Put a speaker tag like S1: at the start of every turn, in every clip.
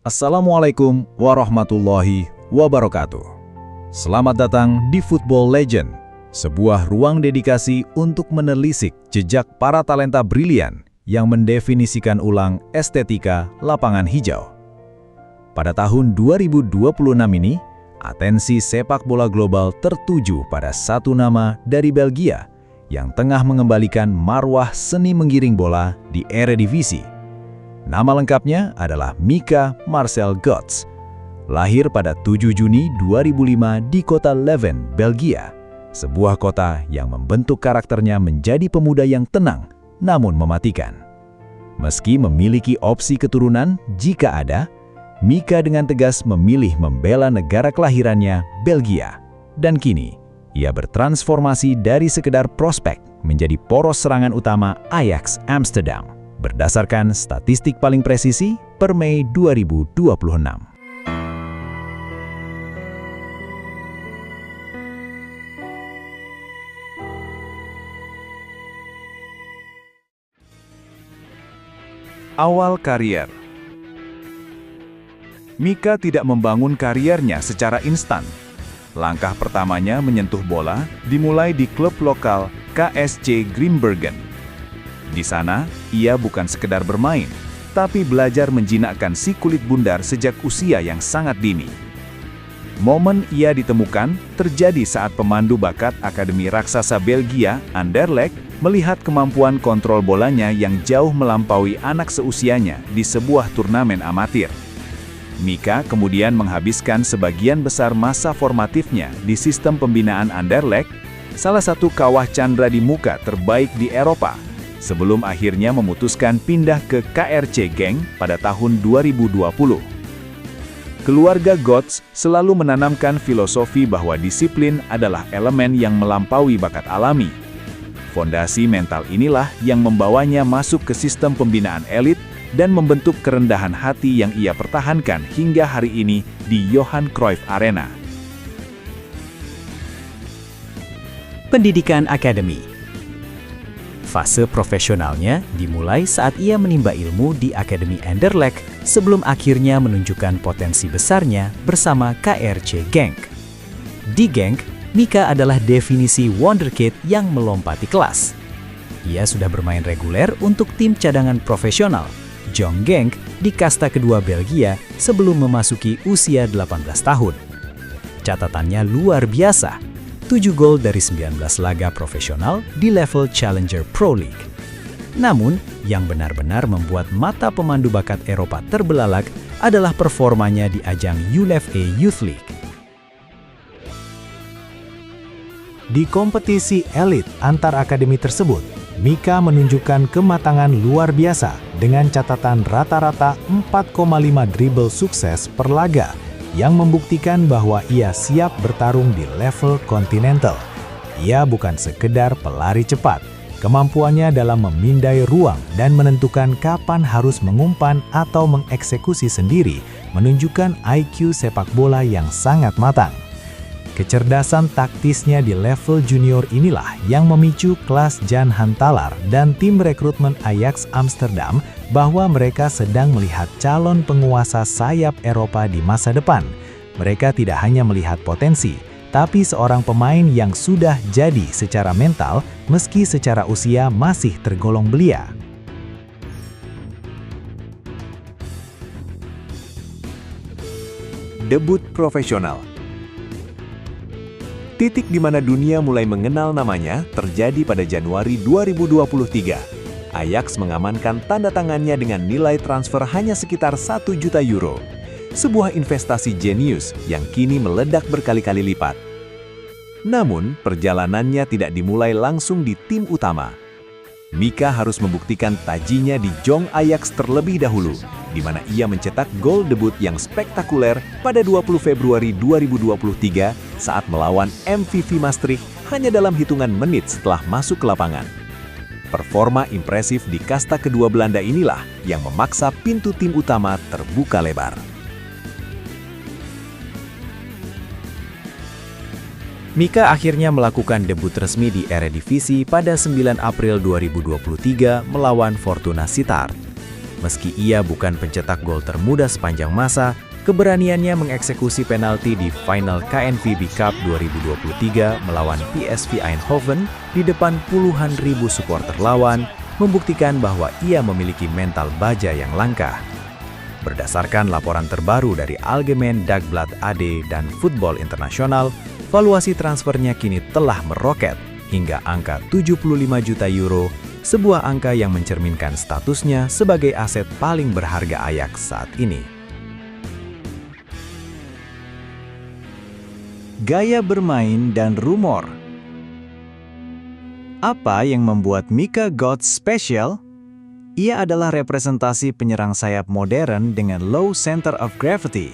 S1: Assalamualaikum warahmatullahi wabarakatuh. Selamat datang di Football Legend, sebuah ruang dedikasi untuk menelisik jejak para talenta brilian yang mendefinisikan ulang estetika lapangan hijau. Pada tahun 2026 ini, atensi sepak bola global tertuju pada satu nama dari Belgia yang tengah mengembalikan marwah seni menggiring bola di Eredivisie. Nama lengkapnya adalah Mika Marcel Gods. Lahir pada 7 Juni 2005 di kota Leuven, Belgia, sebuah kota yang membentuk karakternya menjadi pemuda yang tenang namun mematikan. Meski memiliki opsi keturunan jika ada, Mika dengan tegas memilih membela negara kelahirannya, Belgia. Dan kini, ia bertransformasi dari sekedar prospek menjadi poros serangan utama Ajax Amsterdam, berdasarkan statistik paling presisi per Mei 2026. Awal karier. Mika tidak membangun kariernya secara instan. Langkah pertamanya menyentuh bola dimulai di klub lokal KSC Grimbergen. Di sana, ia bukan sekedar bermain, tapi belajar menjinakkan si kulit bundar sejak usia yang sangat dini. Momen ia ditemukan terjadi saat pemandu bakat Akademi Raksasa Belgia, Anderlecht, melihat kemampuan kontrol bolanya yang jauh melampaui anak seusianya di sebuah turnamen amatir. Mika kemudian menghabiskan sebagian besar masa formatifnya di sistem pembinaan Anderlecht, salah satu kawah candra di muka terbaik di Eropa, sebelum akhirnya memutuskan pindah ke KRC Genk pada tahun 2020. Keluarga Gods selalu menanamkan filosofi bahwa disiplin adalah elemen yang melampaui bakat alami. Fondasi mental inilah yang membawanya masuk ke sistem pembinaan elit dan membentuk kerendahan hati yang ia pertahankan hingga hari ini di Johan Cruyff Arena.
S2: Pendidikan akademi. Fase profesionalnya dimulai saat ia menimba ilmu di Akademi Anderlecht sebelum akhirnya menunjukkan potensi besarnya bersama KRC Genk. Di Genk, Mika adalah definisi wonderkid yang melompati kelas. Ia sudah bermain reguler untuk tim cadangan profesional, Jong Genk, di kasta kedua Belgia sebelum memasuki usia 18 tahun. Catatannya luar biasa. 7 gol dari 19 laga profesional di level Challenger Pro League. Namun, yang benar-benar membuat mata pemandu bakat Eropa terbelalak adalah performanya di ajang UEFA Youth League.
S3: Di kompetisi elit antar akademi tersebut, Mika menunjukkan kematangan luar biasa dengan catatan rata-rata 4,5 dribble sukses per laga, yang membuktikan bahwa ia siap bertarung di level kontinental. Ia bukan sekedar pelari cepat. Kemampuannya dalam memindai ruang dan menentukan kapan harus mengumpan atau mengeksekusi sendiri menunjukkan IQ sepak bola yang sangat matang. Kecerdasan taktisnya di level junior inilah yang memicu kelas Jan Hantalar dan tim rekrutmen Ajax Amsterdam bahwa mereka sedang melihat calon penguasa sayap Eropa di masa depan. Mereka tidak hanya melihat potensi, tapi seorang pemain yang sudah jadi secara mental meski secara usia masih tergolong belia.
S4: Debut profesional. Titik di mana dunia mulai mengenal namanya terjadi pada Januari 2023. Ajax mengamankan tanda tangannya dengan nilai transfer hanya sekitar 1 juta euro. Sebuah investasi jenius yang kini meledak berkali-kali lipat. Namun, perjalanannya tidak dimulai langsung di tim utama. Mika harus membuktikan tajinya di Jong Ajax terlebih dahulu, di mana ia mencetak gol debut yang spektakuler pada 20 Februari 2023 saat melawan MVV Maastricht hanya dalam hitungan menit setelah masuk ke lapangan. Performa impresif di kasta kedua Belanda inilah yang memaksa pintu tim utama terbuka lebar.
S2: Mika akhirnya melakukan debut resmi di Eredivisie pada 9 April 2023 melawan Fortuna Sittard. Meski ia bukan pencetak gol termuda sepanjang masa, keberaniannya mengeksekusi penalti di final KNVB Cup 2023 melawan PSV Eindhoven di depan puluhan ribu supporter lawan membuktikan bahwa ia memiliki mental baja yang langka. Berdasarkan laporan terbaru dari Algemeen Dagblad AD dan Football International, valuasi transfernya kini telah meroket hingga angka 75 juta euro, sebuah angka yang mencerminkan statusnya sebagai aset paling berharga Ajax saat ini. Gaya bermain dan rumor. Apa yang membuat Mika Götze spesial? Ia adalah representasi penyerang sayap modern dengan low center of gravity.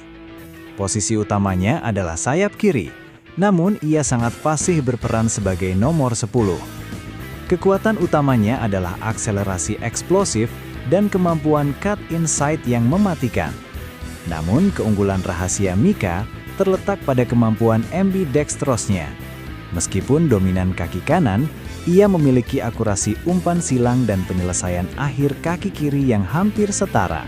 S2: Posisi utamanya adalah sayap kiri, namun ia sangat fasih berperan sebagai nomor 10. Kekuatan utamanya adalah akselerasi eksplosif dan kemampuan cut inside yang mematikan. Namun keunggulan rahasia Mika terletak pada kemampuan ambidextrosnya. Meskipun dominan kaki kanan, ia memiliki akurasi umpan silang dan penyelesaian akhir kaki kiri yang hampir setara.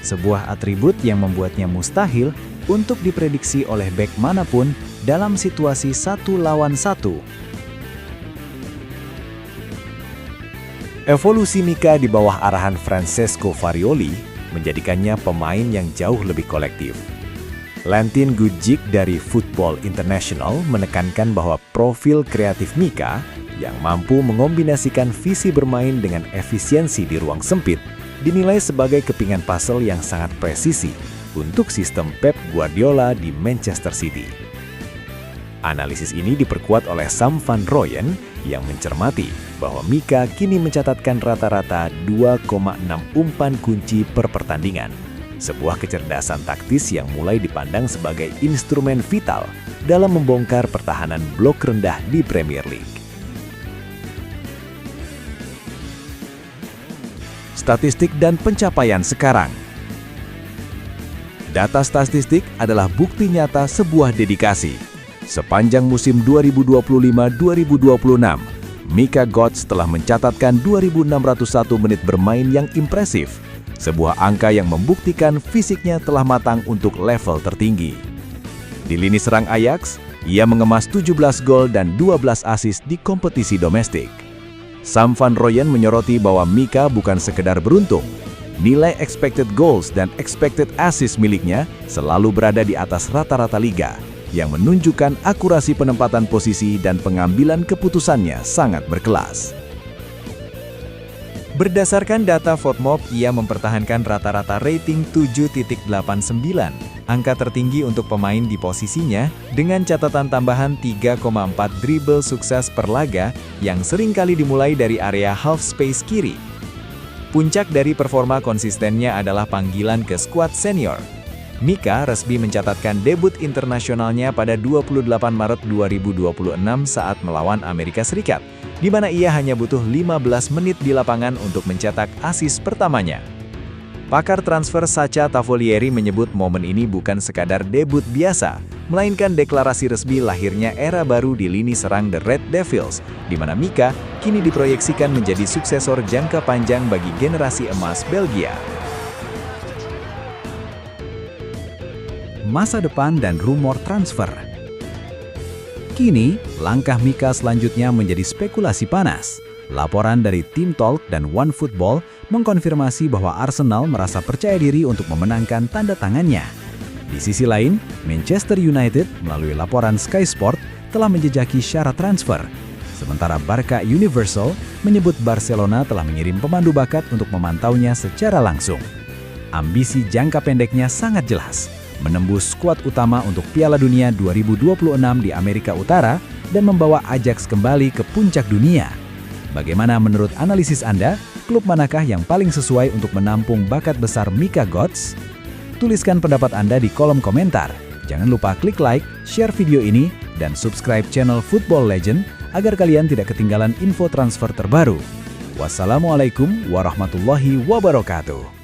S2: Sebuah atribut yang membuatnya mustahil untuk diprediksi oleh bek manapun dalam situasi 1 lawan 1.
S4: Evolusi Mika di bawah arahan Francesco Farioli menjadikannya pemain yang jauh lebih kolektif. Lantin Gujic dari Football International menekankan bahwa profil kreatif Mika yang mampu mengombinasikan visi bermain dengan efisiensi di ruang sempit dinilai sebagai kepingan puzzle yang sangat presisi untuk sistem Pep Guardiola di Manchester City. Analisis ini diperkuat oleh Sam van Rooyen yang mencermati bahwa Mika kini mencatatkan rata-rata 2,6 umpan kunci per pertandingan. Sebuah kecerdasan taktis yang mulai dipandang sebagai instrumen vital dalam membongkar pertahanan blok rendah di Premier League.
S1: Statistik dan pencapaian sekarang. Data statistik adalah bukti nyata sebuah dedikasi. Sepanjang musim 2025-2026, Mika Götze telah mencatatkan 2.601 menit bermain yang impresif, sebuah angka yang membuktikan fisiknya telah matang untuk level tertinggi. Di lini serang Ajax, ia mengemas 17 gol dan 12 assist di kompetisi domestik. Sam van Rooyen menyoroti bahwa Mika bukan sekedar beruntung. Nilai expected goals dan expected assist miliknya selalu berada di atas rata-rata liga, yang menunjukkan akurasi penempatan posisi dan pengambilan keputusannya sangat berkelas.
S2: Berdasarkan data FotMob, ia mempertahankan rata-rata rating 7.89, angka tertinggi untuk pemain di posisinya dengan catatan tambahan 3,4 dribble sukses per laga yang seringkali dimulai dari area half space kiri. Puncak dari performa konsistennya adalah panggilan ke skuad senior. Mika resmi mencatatkan debut internasionalnya pada 28 Maret 2026 saat melawan Amerika Serikat, di mana ia hanya butuh 15 menit di lapangan untuk mencetak assist pertamanya. Pakar transfer Sacha Tavolieri menyebut momen ini bukan sekadar debut biasa, melainkan deklarasi resmi lahirnya era baru di lini serang The Red Devils, di mana Mika kini diproyeksikan menjadi suksesor jangka panjang bagi generasi emas Belgia.
S1: Masa depan dan rumor transfer. Kini, langkah Mika selanjutnya menjadi spekulasi panas. Laporan dari Team Talk dan OneFootball mengkonfirmasi bahwa Arsenal merasa percaya diri untuk memenangkan tanda tangannya. Di sisi lain, Manchester United melalui laporan Sky Sport telah menjejaki syarat transfer. Sementara Barca Universal menyebut Barcelona telah mengirim pemandu bakat untuk memantaunya secara langsung. Ambisi jangka pendeknya sangat jelas, menembus skuad utama untuk Piala Dunia 2026 di Amerika Utara dan membawa Ajax kembali ke puncak dunia. Bagaimana menurut analisis Anda, klub manakah yang paling sesuai untuk menampung bakat besar Mika Götze? Tuliskan pendapat Anda di kolom komentar. Jangan lupa klik like, share video ini, dan subscribe channel Football Legend agar kalian tidak ketinggalan info transfer terbaru. Wassalamualaikum warahmatullahi wabarakatuh.